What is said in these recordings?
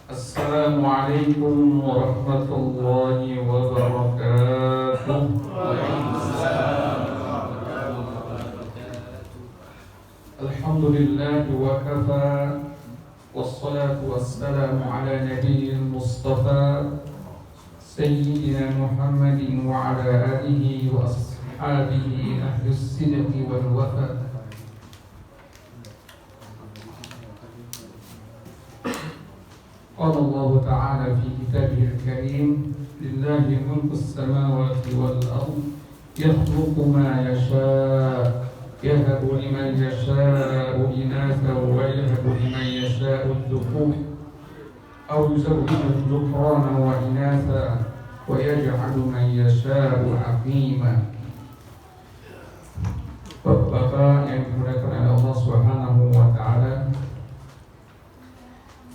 Assalamualaikum warahmatullahi wabarakatuh. Alhamdulillah wa kafa, wassalatu wassalamu ala nabiyil mustafa Sayyidina Muhammadin wa ala alihi wa ashabihi ahlus sidqi wal wafa. قال الله تعالى في كتابه الكريم لله ملك السماوات والأرض يخلق ما يشاء يهب لمن يشاء إناثا ويهب لمن يشاء الذكور أو يزوجهم ذكرانا وإناثا ويجعل من يشاء عقيما. Bapak yang dimuliakan oleh Allah Subhanahu wa taala,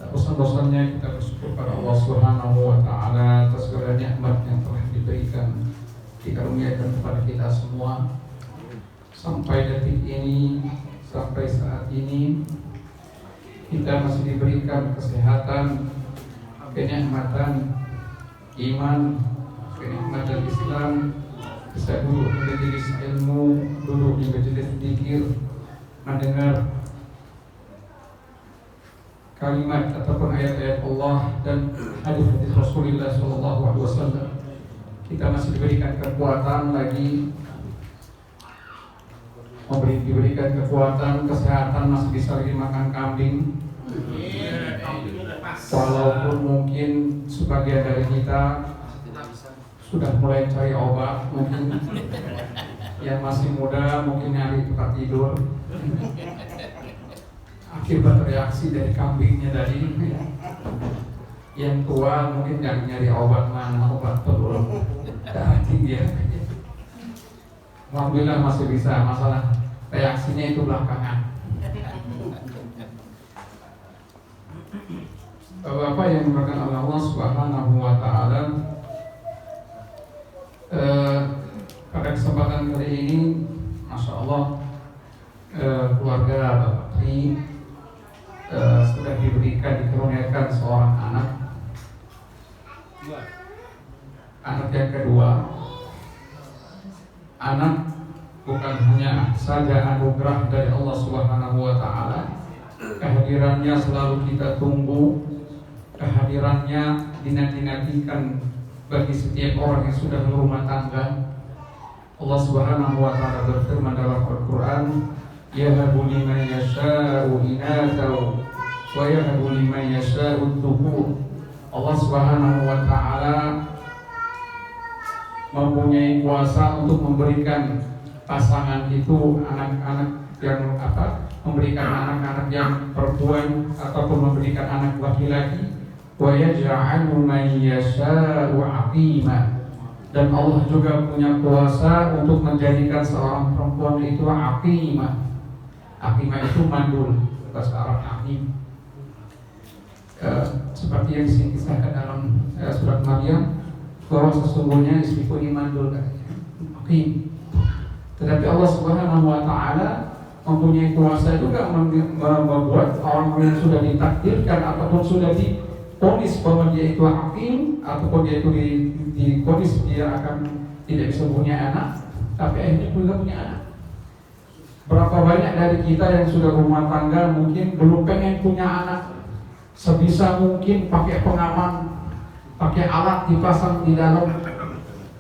bosan-bosannya kita bersyukur pada Allah Subhanahu wa taala atas segala nikmat yang telah diberikan, dikaruniakan kepada kita semua sampai detik ini, sampai saat ini kita masih diberikan kesehatan, kenikmatan iman, kenikmatan Islam, bisa duduk di majelis ilmu, duduk di majelis zikir, mendengar kalimat ataupun ayat-ayat Allah dan hadis-hadis Rasulullah SAW. Kita masih diberikan kekuatan lagi, diberikan kekuatan, kesehatan, masih bisa lagi makan kambing. Walaupun mungkin sebagian dari kita sudah mulai cari obat, mungkin yang masih muda mungkin nyari tempat tidur akibat reaksi dari kambingnya tadi. Yang tua mungkin nyari obat, mana obat telur darah tinggi ya. Alhamdulillah masih bisa, masalah reaksinya itu belakangan. Bapak yang dimuliakan oleh Allah Subhanahu wa taala, pada kesempatan kali ini Masya Allah, keluarga Bapak Tri sudah dikaruniakan seorang anak yang kedua. Anak bukan hanya saja anugerah dari Allah Subhanahu wa taala, kehadirannya selalu kita tunggu, kehadirannya dinanti-nantikan bagi setiap orang yang sudah berumah tangga. Allah Subhanahu wa taala berfirman dalam Al-Qur'an, yahabu liman yasha'u inatha wa yahabu liman yasha'u dhukur. Allah Subhanahu wa taala mempunyai kuasa untuk memberikan pasangan itu anak-anak yang memberikan anak-anak yang perempuan ataupun memberikan anak laki-laki. Wa yaj'alu man yasha'u 'aqima. Dan Allah juga punya kuasa untuk menjadikan seorang perempuan itu 'aqimah. Aqimah itu mandul, bahasa Arab aqim. Seperti yang disebutkan dalam surat Maryam, bahwa sesungguhnya istriku ini mandul, aqim. Tetapi Allah Subhanahu wa taala mempunyai kuasa juga membuat orang yang sudah ditakdirkan ataupun sudah diponis bahwa dia itu aqim, ataupun dia itu diponis dia akan tidak bisa punya anak, tapi akhirnya juga punya anak. Berapa banyak dari kita yang sudah rumah tangga mungkin belum pengen punya anak, sebisa mungkin pakai pengaman, pakai alat dipasang di dalam,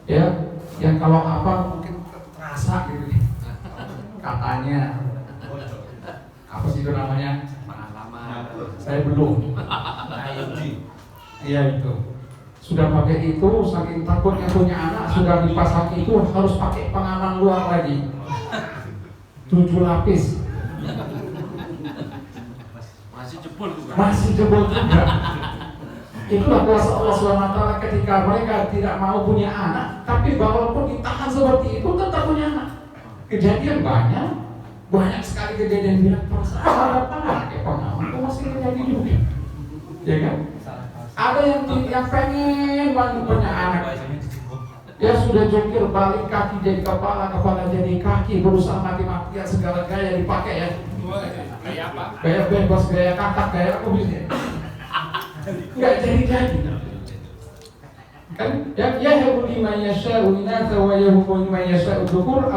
ya, yang kalau apa mungkin terasa gitu nih. Katanya apa sih itu namanya? Pengalaman. Saya belum. Iya itu. Sudah pakai itu, saking takutnya punya anak, sudah dipasang itu harus pakai pengaman luar lagi. 7 lapis. Masih jebol juga. Itulah kuasa Allah SWT ketika mereka tidak mau punya anak, tapi walaupun ditahan seperti itu tetap punya anak. Kejadian banyak sekali kejadian bilang perasaan pakai pengaman itu masih terjadi juga, ya kan? Ada yang pengen banget punya anak, ya sudah jungkir balik kaki jadi kepala, kepala jadi kaki, berusaha mati-matian segala gaya dipakai ya. Gaya apa? Gaya bebas, gaya kakak, gaya apa bisa. nggak jadi. Kan ya yahabu liman yasha'u inatha wa yahabu liman yasha'u dzukur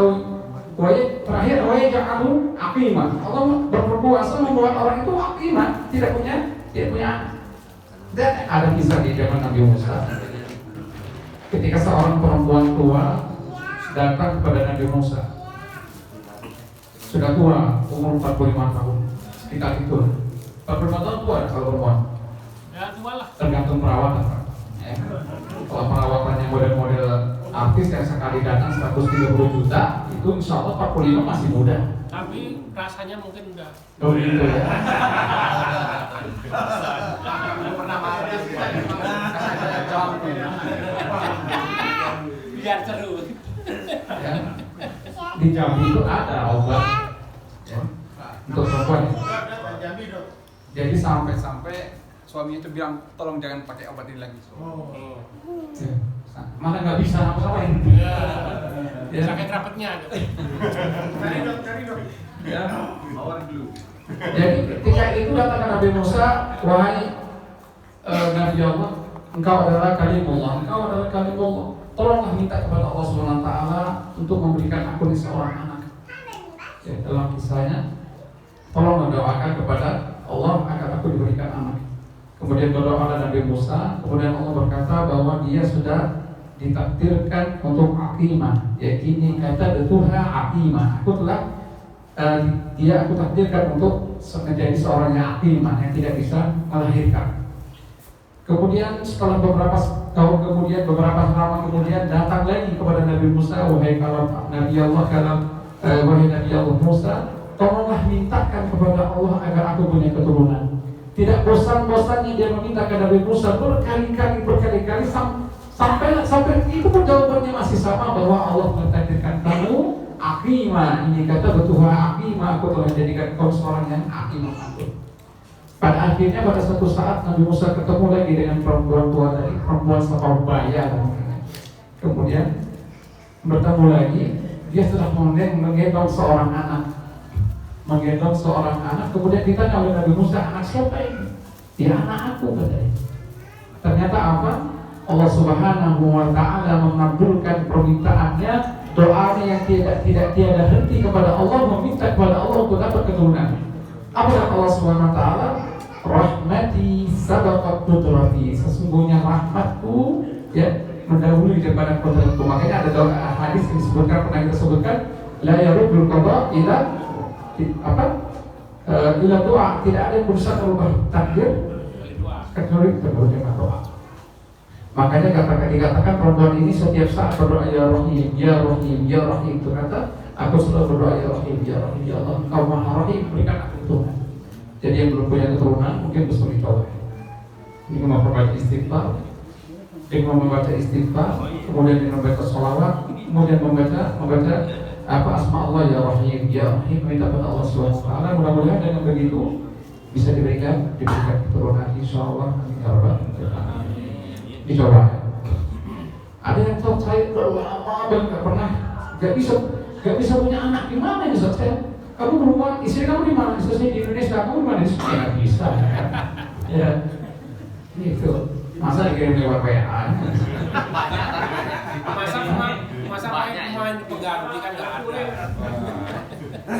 terakhir wa yaj'alu aqima. Allah berkuasa membuat orang itu aqima, tidak punya anak. Dan ada kisah di zaman Nabi Musa. Ketika seorang perempuan tua datang kepada Nabi Musa, sudah tua, umur 45 tahun, sekitar itu. 45 tahun tua kalau perempuan. Ya tua lah. Tergantung perawatan. Kalau perawatannya model-model artis yang sekali datang 130 juta, itu insya Allah 45 masih muda. Tapi rasanya mungkin enggak. Oh gitu ya. Pernah marah biar seru. Ya. Di Jambi itu ada obat ya, untuk perempuan. Jadi sampai suaminya itu bilang tolong jangan pakai obat ini lagi. Ya. Malah nggak bisa apa-apain. Ya. Sakit rapetnya. Cari dok. Ya. Jadi ketika itu datang Nabi Musa, wahai Nabi Allah, engkau adalah kalimullah, tolonglah minta kepada Allah Subhanahu Wa Taala untuk memberikan aku seorang anak. Ya, dalam kisahnya, tolong mendoakan kepada Allah agar aku diberikan anak. Kemudian berdoa Nabi Musa, kemudian Allah berkata bahwa dia sudah ditakdirkan untuk aqimah. Ya ini kata betuha aqimah. Aku takdirkan untuk menjadi seorang yang aqimah yang tidak bisa melahirkan. Kemudian setelah beberapa lama kemudian datang lagi kepada Nabi Musa, wahai Nabi Allah Musa, tolonglah mintakan kepada Allah agar aku punya keturunan. Tidak bosan-bosannya dia meminta ke Nabi Musa berkali-kali sampai itu pun jawabannya masih sama bahwa Allah mentakdirkan kamu aqimah. Ini kata betul aqimah, aku telah jadikan kau seorang yang aqimah aku. Pada akhirnya pada suatu saat Nabi Musa ketemu lagi dengan perempuan tua tadi, perempuan Sabaya. Kemudian bertemu lagi, dia sudah menggendong seorang anak. Kemudian ditanya oleh Nabi Musa, anak siapa ini? Ya anak aku katanya. Ternyata apa? Allah Subhanahu Wa Taala mengabulkan permintaannya, doanya yang tiada henti kepada Allah, meminta kepada Allah untuk dapat keturunan. Apa kata Allah Subhanahu Wa Taala? Rahmati sabaqat qudrati, sesungguhnya rahmatku ya mendahului daripada qudratku. Makanya ada doa hadis yang disebutkan, pernah kita sebutkan, la yarudul qada ila ila doa, tidak ada yang berusaha merubah takdir kecuali dengan doa. Makanya dikatakan perempuan ini setiap saat berdoa ya Rahim, ya Rahim, ya Rahim. Itu kata aku selalu berdoa ya Rahim, ya Rahim, ya Allah, Engkau Maha Rahim, berikan aku keturunan. Jadi yang belum punya keturunan mungkin bisa dicoba. Ini mau membaca istighfar, kemudian dengan membaca sholawat, kemudian membaca asma Allah ya Rahim, ya Rahim, minta kepada Allah Subhanahu Wa Taala. Mudah-mudahan dengan begitu bisa diberikan keturunan, insyaallah. Dicoba. Ada yang tahu saya berlama dan nggak bisa punya anak, gimana ya Ustaz? Kamu berumah, istri kamu di mana? Istri saya di Indonesia, kamu di mana? Nggak bisa. Ya, itu. Masa dikirim lewat WA? Masa main pengganti kan nggak ada.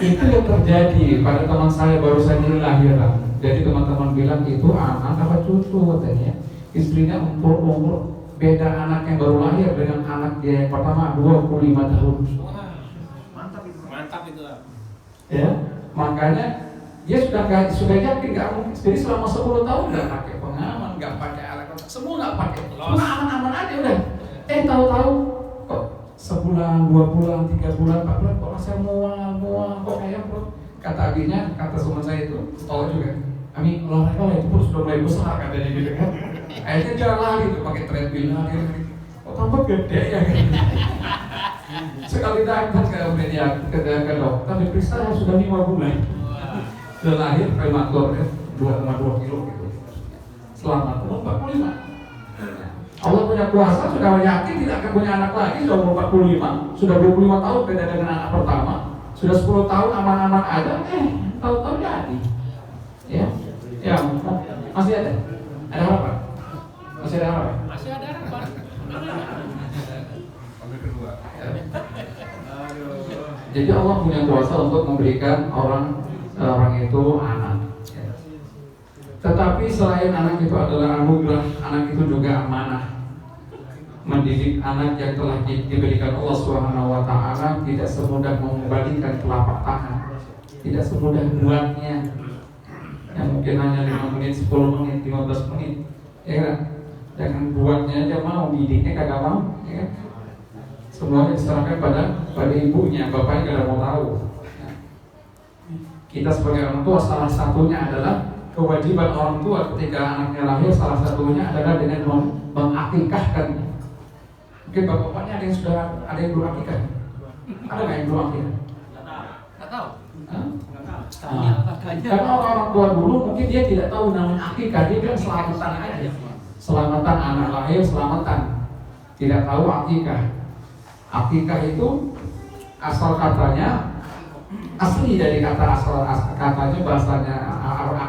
Itu yang terjadi pada teman saya baru saja lahiran. Jadi teman-teman bilang itu anak apa cucu katanya. Istrinya umur beda anak yang baru lahir dengan anak dia yang pertama 25 tahun. Mantap itu. Ya, makanya dia sudah yakin nggak mungkin. Jadi selama 10 tahun nggak pakai pengaman, nggak pakai alat, semua nggak pakai. Cuma aman-aman aja udah. Tahu-tahu kok sebulan, 2 bulan, 3 bulan, 4 bulan kok rasanya mual, kok kayak bro. Kata abinya, kata suami saya itu, tahu juga. Ami olahraga itu pun sudah mulai besar katanya gitu kan. Akhirnya dia lari tuh pakai treadmill lari. Kok tambah gede ya kan. Sekali datang ke dokter diperiksa sudah 5 bulan. Sudah lahir prematur ya, 2,2 kilo gitu. Selamat umur 45. Allah punya kuasa, sudah yakin tidak akan punya anak lagi, sudah umur 45. Sudah 25 tahun beda dengan anak pertama. Sudah 10 tahun aman-aman ada, tahu-tahu jadi. Ya, masih ada. Ada harapan? Masih ada harapan? Masih ada harapan. Ambil kedua. Jadi Allah punya kuasa untuk memberikan orang itu anak. Tetapi selain anak itu adalah anugerah, anak itu juga amanah. Mendidik anak yang telah diberikan Allah Subhanahu wa taala tidak semudah mengembalikan telapak tangan. Tidak semudah buatnya. Yang mungkin hanya 5 menit, 10 menit, 15 menit. Ya kan? Jangan buatnya aja mau, didiknya kagak mau, ya kan? Semuanya diserahkan pada ibunya, bapaknya kagak mau tahu. Kita sebagai orang tua salah satunya adalah kewajiban orang tua ketika anaknya lahir, salah satunya adalah dengan mengakikahkan. Mungkin bapak-bapaknya ada yang belum akikah? Ada nggak yang belum akikah? Nggak tahu. Karena orang tua dulu mungkin dia tidak tahu namanya akikah, dia kan selamatan aja. Selamatan anak lahir, selamatan. Tidak tahu akikah. Akikah itu asal katanya, asli dari kata asal katanya bahasanya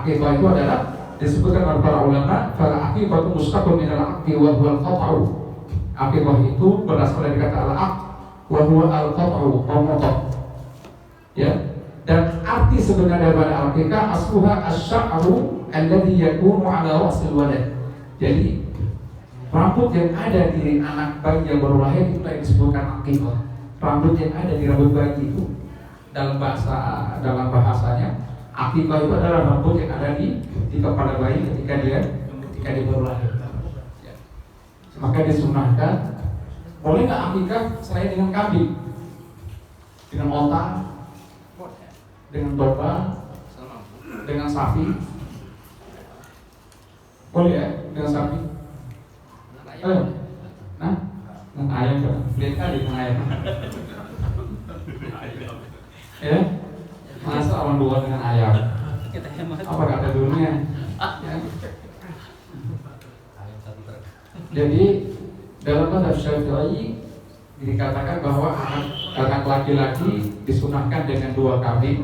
akikah itu adalah disebutkan oleh para ulama, para akikah itu mustaqil min al-aqdi wa huwa al-qat'u. Akikah itu berasal dari kata al-aqd wa huwa al-qat'u, memotong. Ya. Dan arti sebenarnya daripada akikah asluha asy-sya'ru alladhi yakunu 'ala ra'sil walad. Jadi rambut yang ada di anak bayi yang baru lahir itu yang disebutkan akikah. Rambut yang ada di rambut bayi itu dalam bahasanya akikah itu adalah rambut yang ada di kepala bayi ketika dia baru lahir. Ya. Maka disunahkan, boleh nggak akikah selain dengan kambing, dengan onta, dengan domba, dengan sapi? Boleh ya, dengan sapi? Nah, dengan ayam kan? Lihat kali dengan ayam. Ya, masa orang dua dengan ayam? Apa kata dunia? Ya. Jadi dalam mazhab Syafi'i dikatakan bahwa anak laki-laki disunahkan dengan 2 kambing,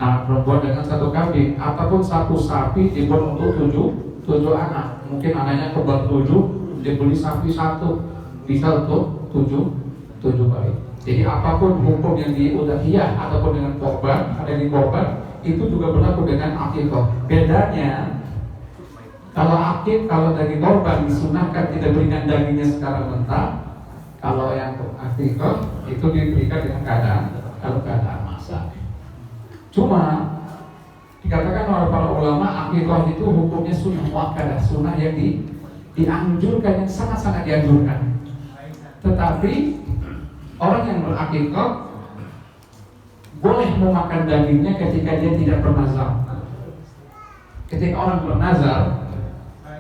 anak perempuan dengan 1 kambing, ataupun 1 sapi dibuat untuk 7 anak. Mungkin anaknya kembar 7, dibeli sapi 1, bisa untuk 7 bayi. Jadi apapun hukum yang di udhiyah ataupun dengan korban, ada di korban, itu juga berlaku dengan akikah. Bedanya, kalau dari korban disunahkan tidak berikan dagingnya secara mentah. Kalau yang akikah itu diberikan dengan keadaan masak. Cuma dikatakan oleh para ulama akikah itu hukumnya sunnah muakkadah, sunnah yang dianjurkan, yang sangat-sangat dianjurkan. Tetapi orang yang berakikah boleh memakan dagingnya ketika dia tidak bernazar. Ketika orang bernazar,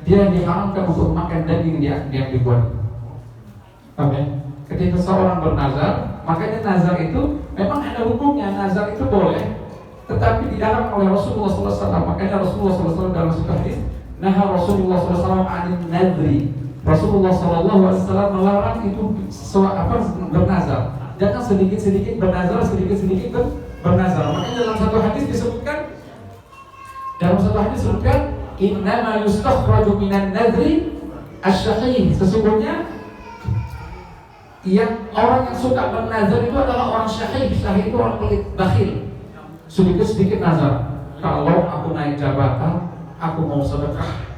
dia diharamkan untuk makan daging yang dibuat. Okay. Ketika seorang bernazar, makanya nazar itu memang ada hukumnya. Nazar itu boleh, tetapi dilarang oleh Rasulullah SAW. Makanya Rasulullah SAW dalam sebuah hadis, nah Rasulullah SAW anin nadri. Rasulullah SAW melarang itu bernazar. Jangan sedikit-sedikit bernazar, sedikit-sedikit bernazar. Makanya dalam satu hadis disebutkan, innama yustakhraju minan nadri asy-syaqi. Sesungguhnya yang orang yang suka bernazar itu adalah orang syahih. Syahih itu orang pelit, bakhil. Sedikit-sedikit nazar. Kalau aku naik jabatan, aku mau sedekah.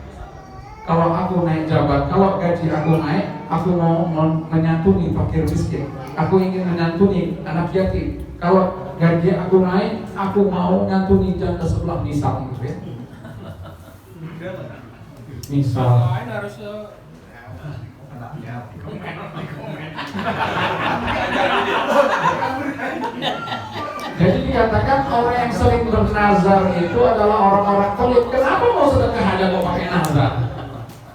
Kalau aku naik jabatan, kalau gaji aku naik, aku mau menyantuni fakir miskin. Aku ingin menyantuni anak yatim. Kalau gaji aku naik, aku mau nyantuni janda sebelah, misal gitu ya. Misal. Lain harus Jadi dikatakan orang yang sering bernazar itu adalah orang-orang pelit. Kenapa mau sedekah aja mau pakai nazar?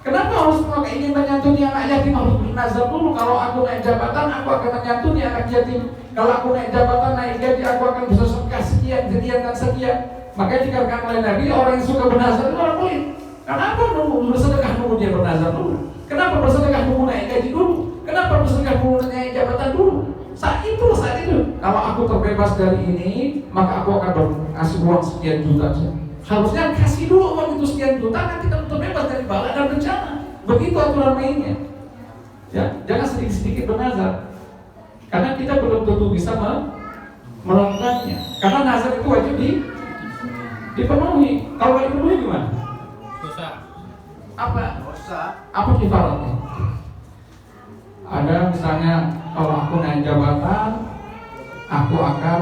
Kenapa harus ingin menyantuni anak yatim harus bernazar dulu? Kalau aku naik jabatan, aku akan menyantuni anak yatim. Kalau aku naik jabatan, naik gaji, aku akan bisa sedekah sekian, dan sekian. Makanya dikatakan oleh Nabi, orang yang suka bernazar itu orang pelit. Kenapa nunggu bersedekah nunggu dia bernazar dulu? Kenapa bersedekah nunggu naik gaji dulu? Kenapa bersedekah nunggu naik jabatan dulu? Saat itu. Kalau aku terbebas dari ini, maka aku akan kasih uang sekian juta. Harusnya kasih dulu uang itu sekian juta, nanti kamu terbebas dari bala dan bencana. Begitu aturan mainnya. Ya, jangan sedikit-sedikit bernazar. Karena kita belum tentu bisa melakukannya. Karena nazar itu wajib dipenuhi. Kalau nggak dipenuhi gimana? Dosa. Apa kifaratnya? Ada misalnya kalau aku naik jabatan, aku akan.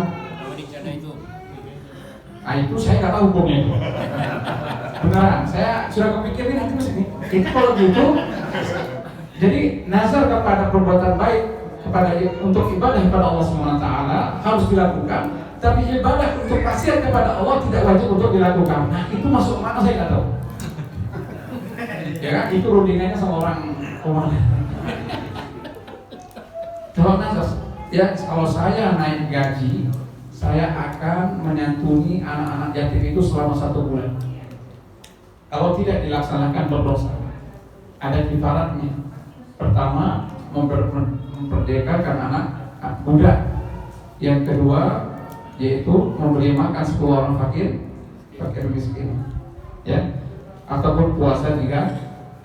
Nah itu saya nggak tahu hukumnya itu. Beneran, saya sudah kepikirin nanti ini. Itu kalau gitu, jadi nazar kepada perbuatan baik untuk ibadah kepada Allah SWT harus dilakukan, tapi ibadah untuk maksiat kepada Allah tidak wajib untuk dilakukan. Nah itu masuk mana saya nggak tahu. Ya kan, itu rundingannya sama orang. Kalau nazar, ya kalau saya naik gaji, saya akan menyantuni anak-anak yatim itu selama 1 bulan. Kalau tidak dilaksanakan berdosa. Ada kifaratnya. Pertama, memperdekakan anak budak. Yang kedua, yaitu memberi makan 10 orang fakir miskin. Ya, ataupun puasa 3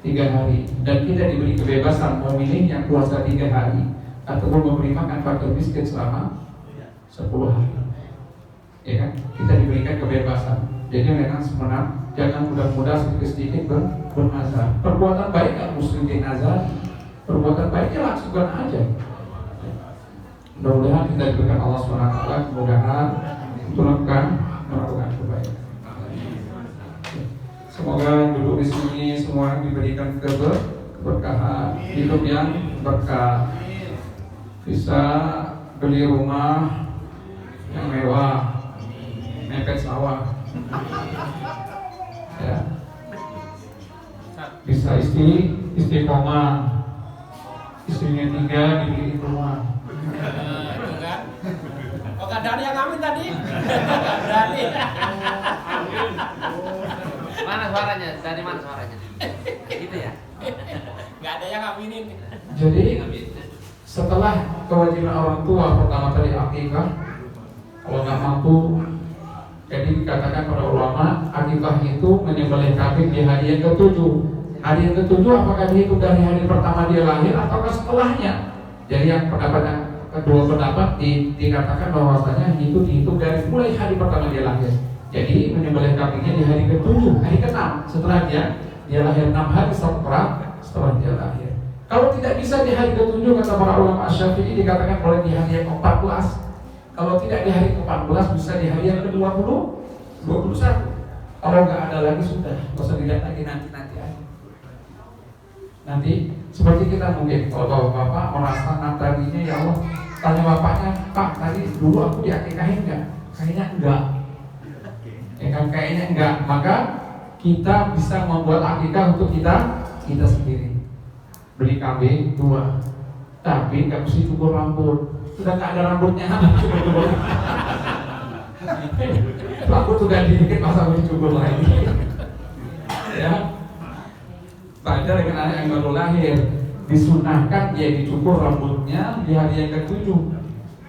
hari. Dan kita diberi kebebasan memilih yang puasa 3 hari ataupun memberi makan fakir miskin selama 10 hari. Ya kan? Kita diberikan kebebasan. Jadi memang sebenarnya jangan mudah-mudah sedikit-sedikit bernazar. Perbuatan baik kan muslim nazar. Perbuatan baiknya lakukan aja. Mudah-mudahan kita diberikan Allah SWT kemudahan untuk melakukan kebaikan. Semoga duduk di sini semua diberikan keberkahan, hidup yang berkah, bisa beli rumah yang mewah, mepet sawah, ya. Bisa istiqomah, istrinya 3 dibeliin rumah. Itu kan? Oh Kak Dani yang amin tadi? Dani. Mana suaranya? Dari mana suaranya? Gitu ya? Nggak ada yang aminin. Jadi setelah kewajiban orang tua pertama tadi akikah, kalau nggak mampu, jadi dikatakan para ulama akikah itu menyembelih kambing di hari yang ke-7. Hari yang ke-7 apakah dihitung dari hari pertama dia lahir ataukah setelahnya? Jadi yang kedua pendapat dikatakan bahwasanya itu dihitung dari mulai hari pertama dia lahir. Jadi menyembelih kambingnya di hari ke-7, hari ke-6 setelah dia lahir 6 hari setelah dia lahir. Kalau tidak bisa di hari ke-7 kata para ulama Syafi'i dikatakan boleh di hari yang ke-14. Kalau tidak di hari ke-14 bisa di hari yang ke-20, 21. Kalau nggak ada lagi sudah, nggak usah dilihat lagi nanti aja. Nanti seperti kita mungkin kalau bapak merasa tadinya ya Allah, tanya bapaknya, Pak tadi dulu aku diakikahin nggak? Kayaknya enggak. Ya kan kayaknya enggak. Maka kita bisa membuat akikah untuk kita sendiri. Beli kambing 2, tapi nggak mesti cukur rambut. Sudah nggak ada rambutnya, cukur. Rambut sudah dikit masa mau dicukur lagi. Ya. Belajar dengan anak yang baru lahir, disunahkan dia dicukur rambutnya di hari yang ke-7.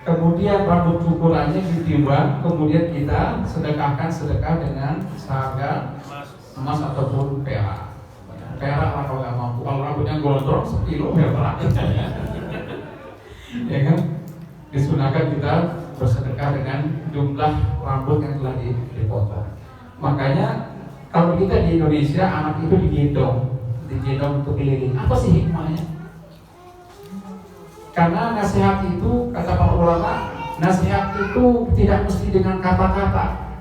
Kemudian rambut cukurannya ditimbang, kemudian kita sedekah dengan seharga emas ataupun perak. Perak lah kalau nggak mampu. Kalau rambutnya gondrong 1 kilo perak. Ya kan? Disunahkan kita bersedekah dengan jumlah rambut yang telah dipotong. Makanya kalau kita di Indonesia anak itu digendong untuk keliling. Apa sih hikmahnya? Karena nasihat itu kata para ulama, nasihat itu tidak mesti dengan kata-kata.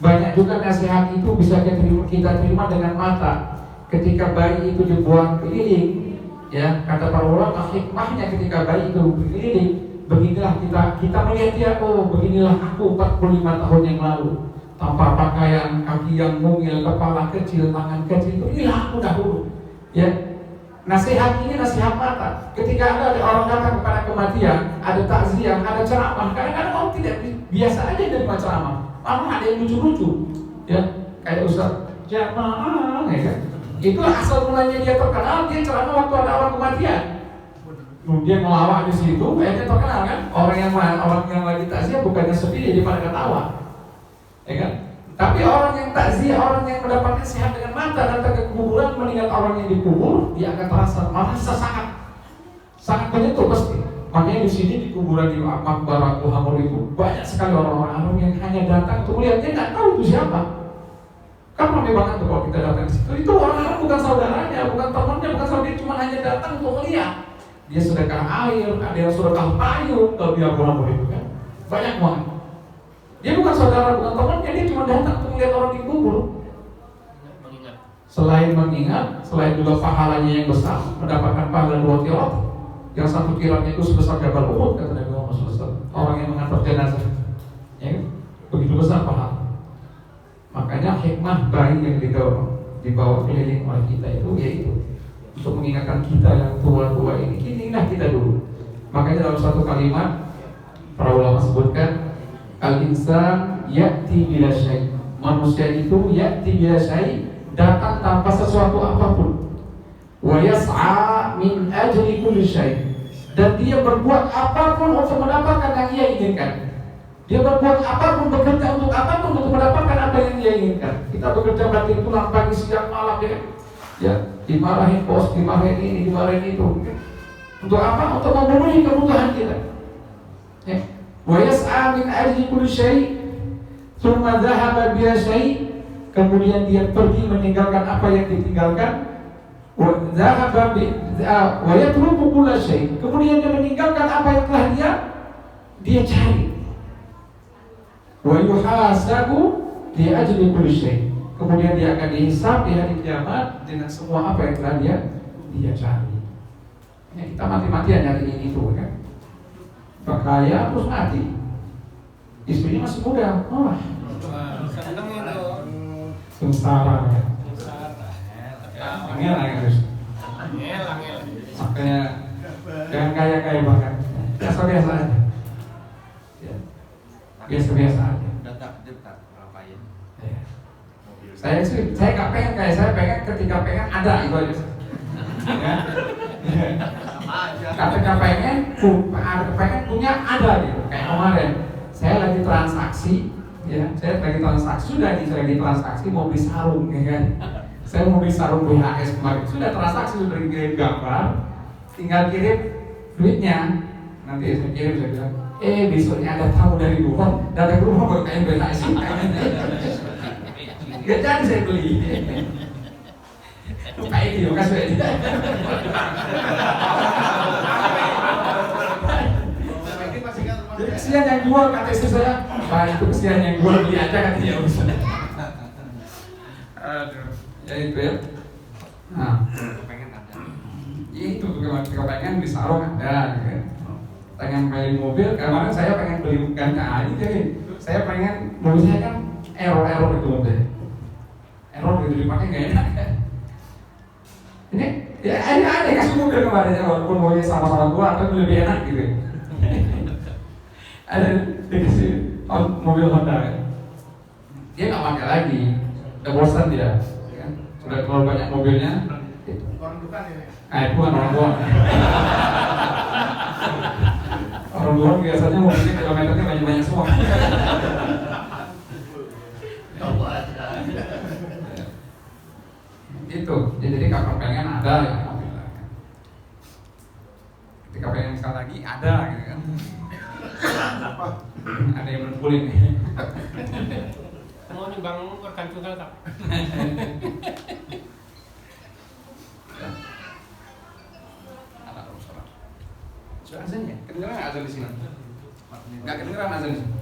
Banyak juga nasihat itu bisa kita terima dengan mata. Ketika bayi itu dibuang keliling, ya kata para ulama hikmahnya ketika bayi itu berkeliling, beginilah kita melihat dia, oh beginilah aku 45 tahun yang lalu, tanpa pakaian, kaki yang mungil, kepala kecil, tangan kecil, inilah aku dahulu. Ya, nasihat ini nasihat mata. Ketika ada orang datang kepada kematian, ada takziah, ada ceramah. Kadang-kadang orang tidak biasa aja dari ceramah. Malah ada yang lucu-lucu, ya kayak Ustaz Jamaah, ya kan? Itu asal mulanya dia terkenal, dia ceramah waktu ada orang kematian. Dia ngelawak di situ, kayaknya terkenal kan? Orang yang lagi takziah bukannya sedih, jadi pada ketawa, ya kan? Tapi orang yang takziah, orang yang mendapatkan nasihat dengan mata datang ke kuburan melihat orang yang dikubur, dia akan merasa sangat menyentuh pasti. Makanya di sini di kuburan di Maqbarah Hamur itu banyak sekali orang-orang Arab yang hanya datang untuk melihat, dia nggak tahu itu siapa. Kan ramai banget tuh kalau kita datang ke situ. Itu orang bukan saudaranya, bukan temannya, bukan saudaranya, cuma hanya datang untuk melihat. Dia sedekah air, ada yang sedekah payung kalau di Abu Hamur itu kan. Banyak banget. Dia bukan saudara, bukan temannya, dia cuma datang untuk melihat orang dikubur. Selain mengingat, selain juga pahalanya yang besar, mendapatkan pahala 2 qiraat. Yang 1 qiraatnya itu sebesar Jabal Uhud, kata Nabi Muhammad SAW. Orang yang mengantar jenazah, ya, begitu besar pahala. Makanya hikmah baik yang dibawa keliling oleh kita itu yaitu untuk mengingatkan kita yang tua-tua ini, ingat kita dulu. Makanya dalam satu kalimat para ulama sebutkan, al-insan ya'ti bila syai'. Manusia itu ya'ti bila syai', datang tanpa sesuatu apapun. Wa yas'a min ajli kulli syai'. Dan dia berbuat apapun untuk mendapatkan yang ia inginkan. Dia berbuat apapun, bekerja untuk apapun untuk mendapatkan apa yang dia inginkan. Kita bekerja banting tulang pagi siang malam, ya, dimarahin bos, dimarahin ini, dimarahin itu. Untuk apa? Untuk memenuhi kebutuhan kita. Ya. Wa yas'a min ajli kulli syai', thumma dhahaba bi syai', kemudian dia pergi meninggalkan apa yang ditinggalkan. Wa dhahaba bi wa yatruku kull syai', kemudian dia meninggalkan apa yang telah dia cari. Wa yuhasabu bi ajli kulli syai', kemudian dia akan dihisab di hari kiamat dengan semua apa yang telah dia cari. Ya, kita mati-matian nyari ini itu kan. Kaya terus mati. Istrinya masih muda. Oh, seneng itu. sengsara ya. Angel terus. Angel. Makanya jangan kaya banget. Biasa-biasa aja. Ya. Biasa-biasa aja. Udah takdir tak ngapain. Ya. Saya nggak pengen kayak, saya pengen ketika pengen ada itu aja. Ya. Ketika pengen punya ada gitu. Kayak kemarin saya lagi transaksi, ya, saya lagi transaksi mau beli sarung, ya kan? Saya mau beli sarung BHS kemarin, sudah transaksi, sudah kirim gambar, tinggal kirim duitnya. Nanti saya kirim, saya bilang, besoknya ada tamu dari luar, datang ke rumah baru kain BHS ini. Gak jadi saya beli. Kayak gitu kan saya. Jadi kesian yang jual, kata istri saya, itu kesian yang jual, beli aja katanya. Aduh, ya itu ya. Nah, Pengen ada. itu ketika pengen beli sarung ada, gitu. Pengen beli mobil, kemarin saya pengen beli ganti jadi saya pengen mobil saya kan error itu mobil, error gitu dipakai nggak enak kan. Ini ya ada kasih mobil kemarin ya, walaupun mobilnya sama-sama tua tapi lebih enak gitu. Ada dikasih mobil Honda kan, dia nggak pakai lagi, udah bosan dia, kan? Sudah terlalu banyak mobilnya. Orang bukan ini. Itu bukan orang tua. Orang tua biasanya mobilnya kilometernya banyak-banyak semua. Itu, jadi kapan pengen ada ya mobil. Ketika pengen sekali lagi ada gitu kan. Ada yang berkulit nih. Mau nyumbang organ tunggal tak? Sudah azan ya? Kedengeran nggak azan di sini? Nggak kedengeran azan di sini?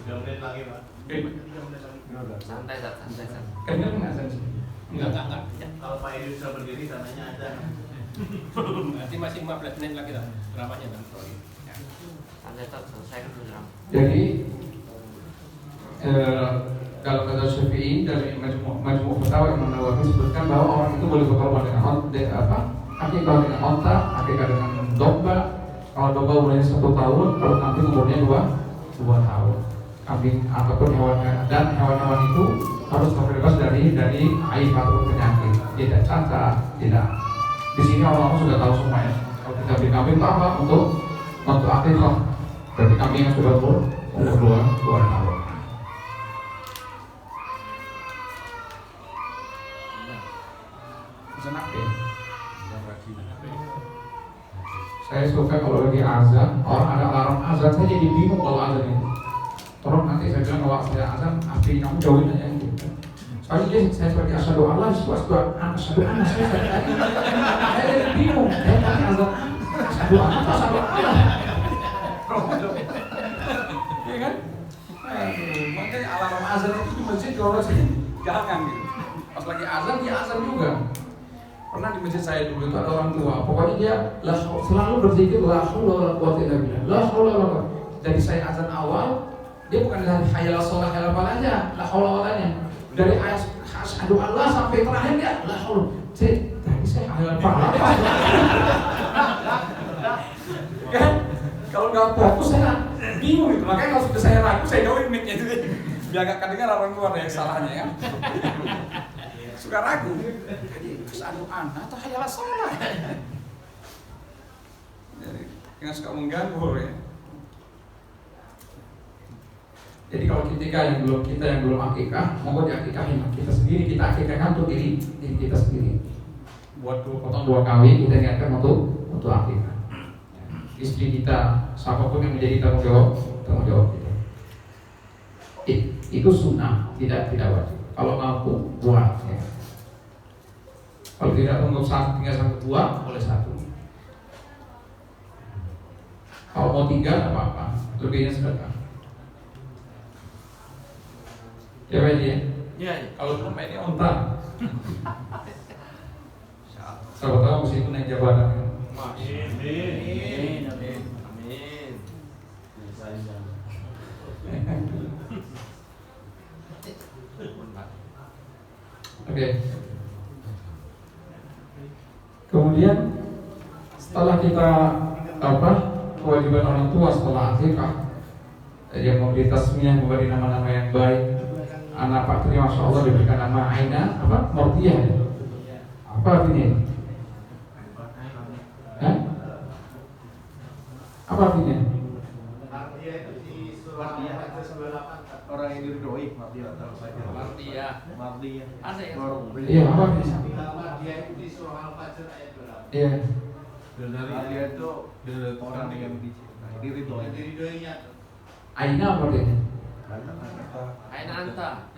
3 menit lagi, Pak. 3 menit lagi. Santai. Kedengeran nggak azan di sini? Enggak. Kalau Pak Edi bisa berdiri, tandanya ada. Berarti masih 15 menit lagi tak? Dramanya kan? Santai selesai kan dulu. Jadi kalau kata Syafi'i dari Majmu' Fatawa Imam Nawawi sebutkan bahwa orang itu boleh berkorban dengan akikah dengan onta, akikah dengan domba. Kalau domba umurnya 1 tahun, kalau kambing umurnya 2 tahun. Kambing ataupun hewan-hewan itu harus terbebas dari aib ataupun penyakit, tidak cacat, tidak. Di sini orang sudah tahu semua ya. Kalau kita beli kambing itu apa? Untuk akikah. Berarti kambing yang sudah umur 2 tahun. azan apa ya? Saya suka kalau lagi azan, orang ada alarm azan, saya jadi bingung kalau azan itu. Tolong nanti saya bilang kalau saya azan, api kamu jauhin aja gitu. Soalnya dia saya sebagai asyhadu Allah, asyhadu anna, saya jadi bingung. Saya pakai azan asyhadu anna, asyhadu Allah. Iya kan? Makanya alarm azan itu di masjid kalau sih jangan gitu. Pas lagi azan dia azan juga. Pernah di masjid saya dulu itu ada orang tua, pokoknya dia selalu berzikir la haula wala quwwata illa billah. La haula wala quwwata. Jadi saya azan awal, dia bukan dari hayal shalah hayal apa aja, la haula walanya. Dari ayat asyhadu Allah sampai terakhir dia la haula. Tadi saya hayal apa? Kan? Kalau nggak fokus saya bingung itu. Makanya kalau sudah saya ragu saya jauhin mic-nya itu. Biar nggak kedengar orang luar yang salahnya ya. Suka ragu. Jadi asyhadu anna atau hayal shalah. Jadi jangan suka mengganggu ya. Jadi kalau kita yang belum akikah, monggo diakikahin kita sendiri, kita akikahkan untuk diri kita sendiri. Buat potong 2 kali kita niatkan untuk akikah. Istri kita, siapapun yang menjadi tanggung jawab kita. Itu sunnah, tidak wajib. Kalau mampu buat. Ya. Kalau tidak tinggal sanggup 2, boleh 1. Kalau mau 3, tidak apa-apa. Lebihnya sedekah. Ya Pak ya? Iya. Kalau belum ini onta. Siapa tahu mesti itu naik jabatan. Amin. Oke. Kemudian setelah kita kewajiban orang tua setelah akikah, dia memberi tasmiyah, memberi nama-nama yang baik. Anak Pak Tri Masya Allah diberikan nama Aina Mordiyah. Apa artinya? Apa artinya? Mardia itu di surah Al-Fatihah 98. Orang yang diridhoi, Mardia tahu saja. Mardia. Ada ya? Iya, apa artinya? Mardia itu di surah Al-Fatihah ayat 28. Iya. Mardia itu orang yang diridhoinya. Aina apa artinya? Aina anta.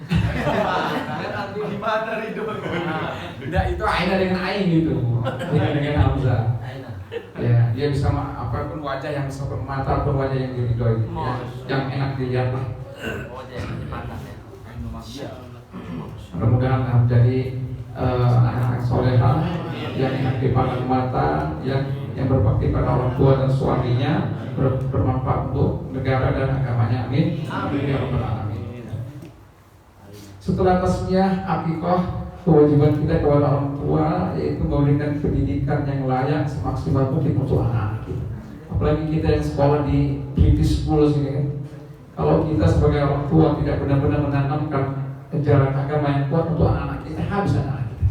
Gimana ridhoi? Tidak, itu Aina dengan Ain gitu. Dengan Hamzah. Aina. Ya, dia bisa apapun wajah yang seperti mata pun wajah yang diridhoi, ya, yang enak dilihat lah. Oh, dia dipandang ya. Mudah-mudahan menjadi anak-anak soleha yang enak dipandang mata, yang berbakti pada orang tua dan suaminya, bermanfaat untuk negara dan agamanya. Amin. Amin ya rabbal alamin. Setelah tasmiyah akikah, kewajiban kita kepada orang tua yaitu memberikan pendidikan yang layak semaksimal mungkin untuk anak kita. Apalagi kita yang sekolah di British School sini kan. Kalau kita sebagai orang tua tidak benar-benar menanamkan ajaran agama yang kuat untuk anak-anak kita, habis anak kita,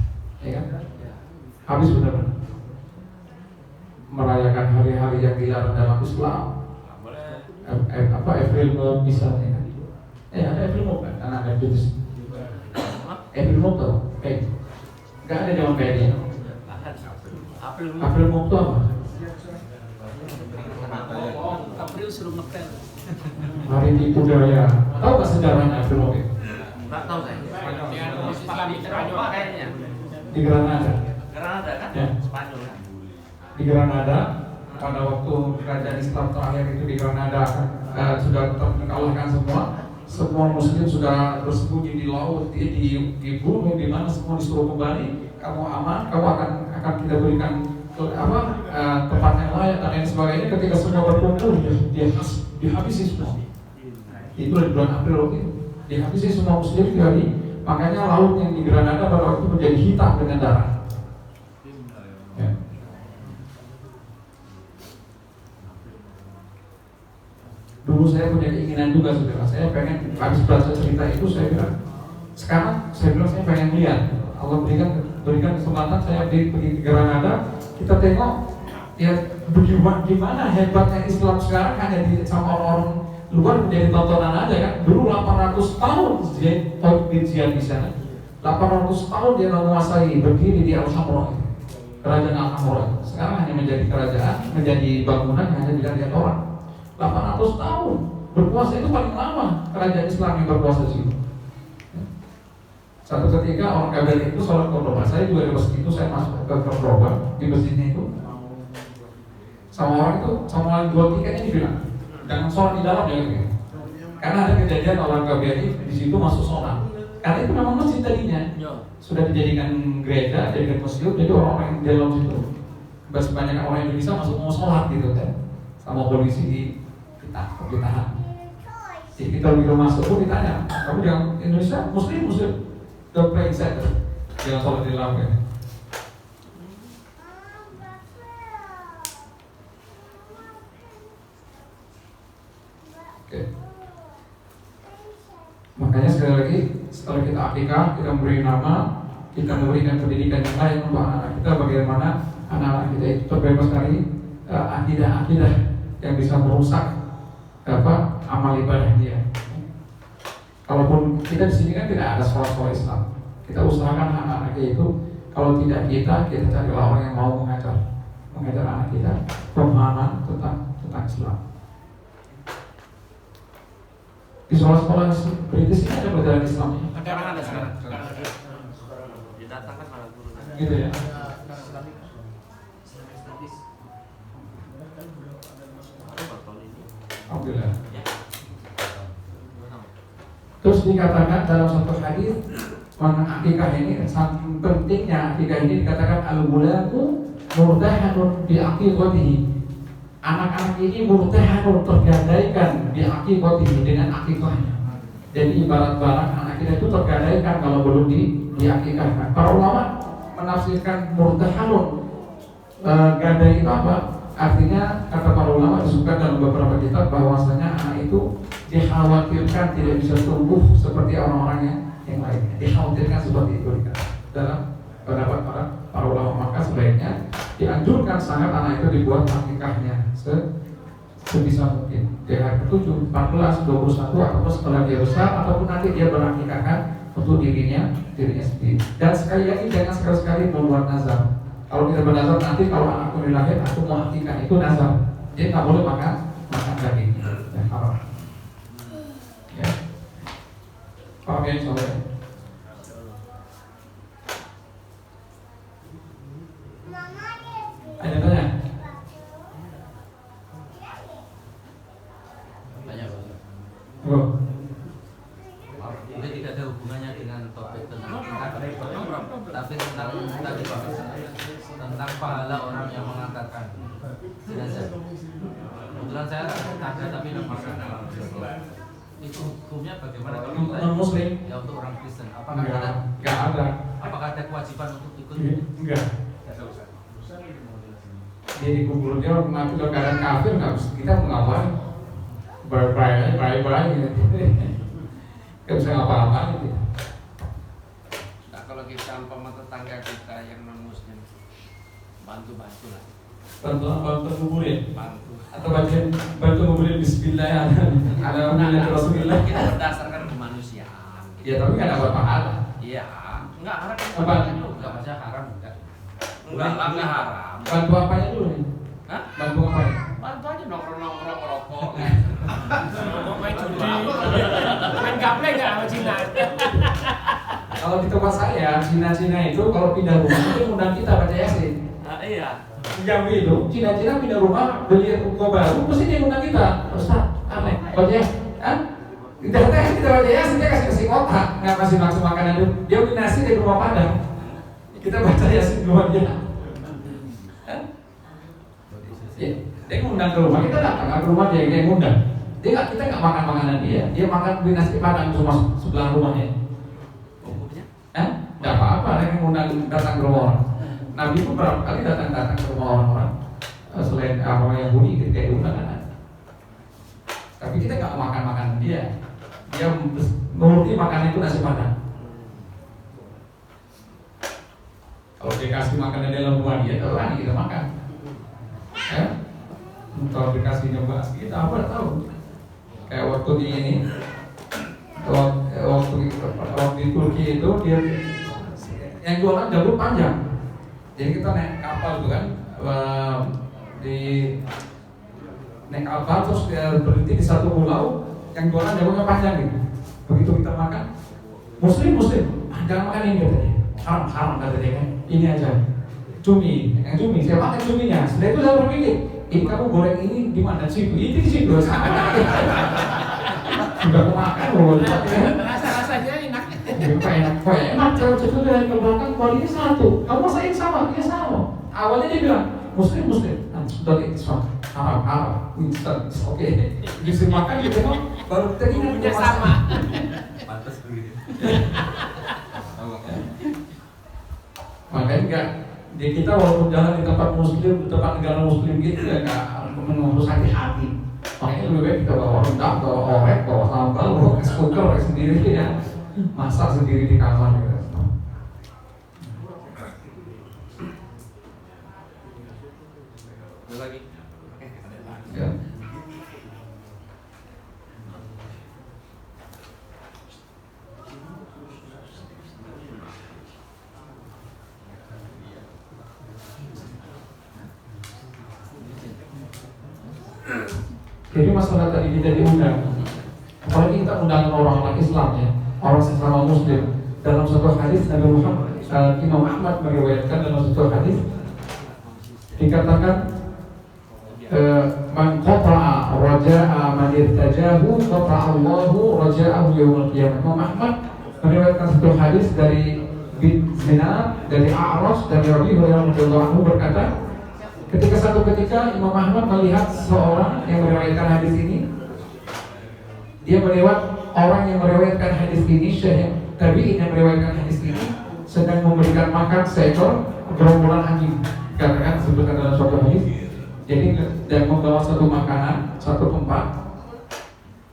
ya kan? Habis benar-benar. Merayakan hari-hari yang dilarang dalam Islam. April Mop misalnya kan? Ada April Mop kan? Anak British. April Mop tuh, nggak ada zaman kayaknya. April Mop tuh apa? April suruh ngepel. Hari di budaya. Tahu nggak sejarahnya April Mop? Nggak tahu saya. Spanyol Kayaknya. Di Granada. Granada kan? Ya. Spanyol kan? Di Granada pada waktu kerajaan Islam terakhir itu di Granada sudah terkalahkan semua muslim sudah bersembunyi di laut, di bumi, di mana semua disuruh kembali. Kamu aman, kamu akan kita berikan tempat yang layak dan lain sebagainya. Ketika semua berkumpul, dihabisi semua. Itu di bulan April waktu itu dihabisi semua muslim dari, makanya laut yang di Granada pada waktu itu menjadi hitam dengan darah. Ya. Dulu saya punya keinginan juga, saudara. Saya pengen habis baca cerita itu, saya bilang saya pengen lihat. Allah berikan kesempatan saya pergi ke Granada, kita tengok ya bagaimana hebatnya Islam sekarang hanya sama orang luar menjadi tontonan aja kan. Dulu 800 tahun jihad di sana. 800 tahun dia menguasai, berdiri di Al-Hamra, kerajaan Al-Hamra. Sekarang hanya menjadi kerajaan, menjadi bangunan hanya dilihat orang. 800 tahun berkuasa, itu paling lama kerajaan Islam yang berkuasa di situ. Satu ketika orang kafir itu sholat Kordoba. Saya juga di masjid itu, saya masuk ke Kordoba di masjidnya itu. Sama orang itu, sama orang jual tiketnya dibilang, jangan sholat di dalam ya gitu. Karena ada kejadian orang kafir di situ masuk sholat. Karena itu memang masjid tadinya sudah dijadikan gereja, dijadikan masjid, jadi orang-orang yang di dalam situ, banyak orang Indonesia masuk mau sholat gitu kan, sama polisi ditahan. Jadi kita begitu masuk pun ditanya, kamu yang Indonesia Muslim, don't play inside, jangan sholat di dalam ya. Oke. Makanya sekali lagi, setelah kita akikah, kita memberi nama, kita memberikan pendidikan yang lain untuk anak-anak kita, bagaimana anak-anak kita itu terbebas dari akidah-akidah yang bisa merusak amal ibadah dia. Kalaupun kita di sini kan tidak ada sekolah-sekolah Islam, kita usahakan anak-anak kita itu, kalau tidak kita carilah orang yang mau mengajar anak kita pemahaman tentang Islam. Di sekolah-sekolah British ini ada pelajaran Islam. Ada sekarang. Didatangkan malah guru. Gitu ya. Alhamdulillah. Terus dikatakan dalam satu hadis, mana akikah ini saking pentingnya akikah ini dikatakan al-gulamu murtahanun bi aqiqatihi. Anak-anak ini murtahanun, tergadaikan bi aqiqatihi, dengan akikahnya. Jadi ibarat barang anak kita itu tergadaikan kalau belum diakikahkan. Para ulama menafsirkan murtahanun, gadai itu apa? Artinya kata para ulama disebutkan dalam beberapa kitab bahwasanya anak itu dikhawatirkan tidak bisa tumbuh seperti orang-orang yang lainnya. Dikhawatirkan seperti itu dalam pendapat para ulama. Maka sebaiknya dianjurkan sangat anak itu dibuat akikahnya sebisa mungkin di hari ke-7, 14, 21 ataupun setelah dia besar, ataupun nanti dia berakikahkan untuk dirinya sendiri. Dan sekali lagi jangan sekali-sekali membuat nazar. Kalau kita bernazar nanti kalau anakku dilahir aku mau akikah, itu nazar. Dia nggak boleh makan daging. Ya, haram. Ya. Paham ya insyaallah. Ada tanya? Oh. Ini tidak ada hubungannya dengan topik tentang tapi tentang pahala orang yang mengantarkan jenazah. Kebetulan saya ada tapi tidak pernah. Itu hukumnya bagaimana kalau Non Muslim? Ya untuk orang Kristen. Apakah ada? Apakah ada kewajiban untuk ikut? Enggak. Dia dikubur dia mati dalam keadaan kafir, nggak bisa kita mengapain? Baik gitu. Nggak bisa ngapa-ngapain gitu. Nah, kalau kita umpama tetangga kita yang non Muslim, bantu lah. Bantu nguburin Bantu. atau bantu nguburin Bismillah ada minat Rasulullah. Kita berdasarkan kemanusiaan. Ya tapi nggak dapat pahala. Iya, enggak haram. Apa? Enggak baca haram enggak. Enggak haram. Bantu apanya dulu nih? Hah? Bantu apa ya? Bantu aja nongkrong ngerokok. Main judi. Main gaple enggak sama Cina? Kalau di tempat saya, Cina itu kalau pindah rumah itu undang kita baca Yasin. Iya. Jambi itu, Cina pindah rumah, beli ruko baru, mesti dia undang kita. Ustaz, aneh, baca Yasin. Kita baca Yasin, dia kasih kotak, nggak kasih langsung makanan dulu. Dia beli nasi dari rumah Padang. Kita baca Yasin dua dia. Ya, dia ngundang ke rumah, kita datang ke rumah dia ngundang. Kita nggak makan makanan dia makan beli nasi Padang cuma sebelah rumahnya. Nggak apa-apa, dia ngundang datang ke rumah orang. Nabi pun beberapa kali datang ke rumah orang-orang selain orang Yahudi kayak undangan. Tapi kita nggak makan makanan dia mengerti makanan itu nasi Padang. Kalau dia kasih makanan dalam rumah dia, terang kita makan. Ya, kalau dikasih nyoba kita apa tahu. Kayak waktu di ini waktu di Turki itu dia yang jualan jalur panjang. Jadi kita naik kapal itu kan, di naik kapal terus dia berhenti di satu pulau yang jualan jalurnya panjang gitu. Begitu kita makan, muslim jangan makan ini katanya, haram katanya kan, ini aja cumi, yang cumi saya makan cuminya. Setelah itu saya berpikir, ini kamu goreng ini di mana sih? Ini di situ sama. Sudah aku makan loh, Rasa-rasanya enak. kok enak kalau cepat dari ke belakang kualitasnya satu. Kamu masa yang sama? Dia sama. Awalnya dia bilang muslim, sudah Islam, haram, oke. Bisa makan gitu kan, baru kita ingat Punya sama. Pantas begitu. Makanya enggak di kita walaupun jalan di tempat muslim, di tempat negara muslim gitu ya enggak harus hati-hati. Makanya lebih baik kita bawa rendang, bawa orek, bawa sambal, bawa es cooker sendiri ya, masak sendiri di kamar gitu. Ada lagi. Ya. Jadi masalah tadi kita diundang, apalagi kita undang orang Islam ya, orang sesama Muslim. Dalam satu hadis Nabi Muhammad, Imam Ahmad meriwayatkan dalam satu hadis dikatakan, man qata'a raja'a man irtajahu qata'a Allahu raja'ahu yaumil qiyamah. Imam Ahmad meriwayatkan satu hadis dari bin Sinan, dari A'raj, dari Rabi Hurairah radhiyallahu anhu berkata, ketika satu ketika Imam Ahmad melihat seorang yang meriwayatkan hadis ini, dia melihat orang yang meriwayatkan hadis ini, Syekh Tabi'in yang meriwayatkan hadis ini sedang memberikan makan seekor gerombolan anjing. Katakan sebutkan dalam suatu hadis. Jadi dia membawa satu makanan,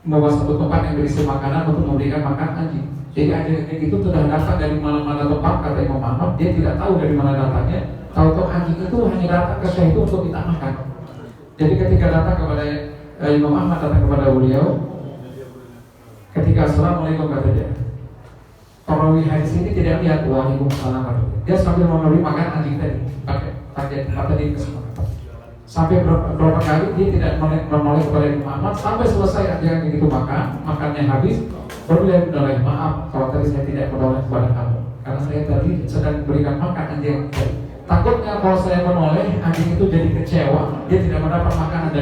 membawa satu tempat yang berisi makanan untuk memberikan makan anjing. Jadi anjing itu sudah datang dari mana-mana tempat, kata Imam Ahmad. Dia tidak tahu dari mana datangnya. Tahu-tahu anjing itu hanya datang ke Syekh itu untuk kita makan. Jadi ketika datang kepada Imam Ahmad, datang kepada beliau, ketika Assalamualaikum kata dia, perawi hadis ini tidak lihat Waalaikumsalam. Dia sambil memberi makan anjing tadi, pakai tadi kesempatan. Sampai berapa kali dia tidak menoleh kepada Imam Ahmad sampai selesai anjing itu makannya habis. Baru dia menoleh, maaf kalau tadi saya tidak menoleh kepada kamu, karena saya tadi sedang berikan makan anjing tadi. Takutnya kalau saya menoleh, anjing itu jadi kecewa, dia tidak mendapat makanan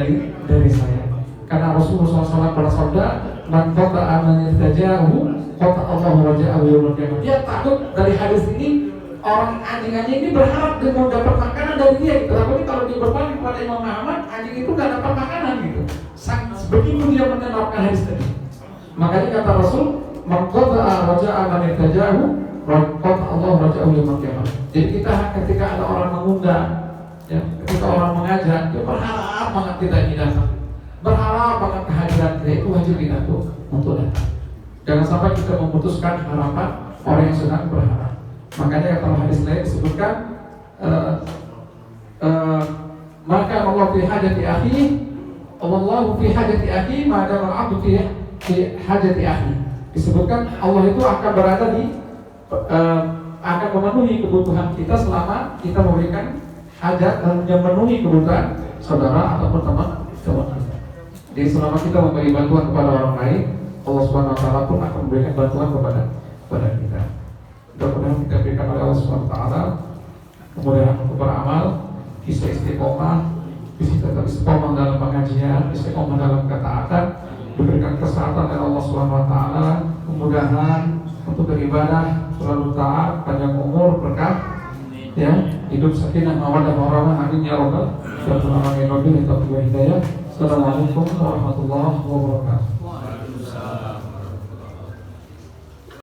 dari saya. Karena Rasulullah SAW bersabda, man qata'a man irtajahu qata'a Allahu raja'ahu yaumil qiyamah. Dia takut dari hadis ini orang anjing-anjing ini berharap dia mau dapat makanan dari dia. Tapi kalau dia berbalik kepada Imam Ahmad, anjing itu nggak dapat makanan gitu. Begitu dia menerapkan hadis tadi. Makanya kata Rasul, man qata'a raja'a man irtajahu qata'a Allahu raja'ahu yaumil qiyamah. Jadi kita ketika ada orang mengundang, ya, ketika orang mengajak, dia berharap banget kita ini datang, berharap banget kehadiran kita itu wajib kita untuk datang. Jangan sampai kita memutuskan harapan orang yang sedang berharap. Makanya dalam hadis lain disebutkan, maka Allah fi hajati akhi, Allahu fi hajati akhi, maka al-'abdu fi hajati akhi. Disebutkan Allah itu akan berada di akan memenuhi kebutuhan kita selama kita memberikan hajat dan memenuhi kebutuhan saudara ataupun teman kita. Jadi selama kita memberi bantuan kepada orang lain, Allah Subhanahu wa taala pun akan memberikan bantuan kepada kita. Mudah-mudahan kita berikan oleh Allah Subhanahu wa taala kemudahan untuk beramal, bisa istiqomah, bisa tetap istiqomah dalam pengajian, istiqomah dalam ketaatan, diberikan kesehatan oleh Allah Subhanahu wa taala, kemudahan untuk beribadah, selalu taat, panjang umur, berkah, ya, hidup sakinah, mawaddah, warahmah, amin ya rabbal alamin. Assalamualaikum warahmatullahi wabarakatuh.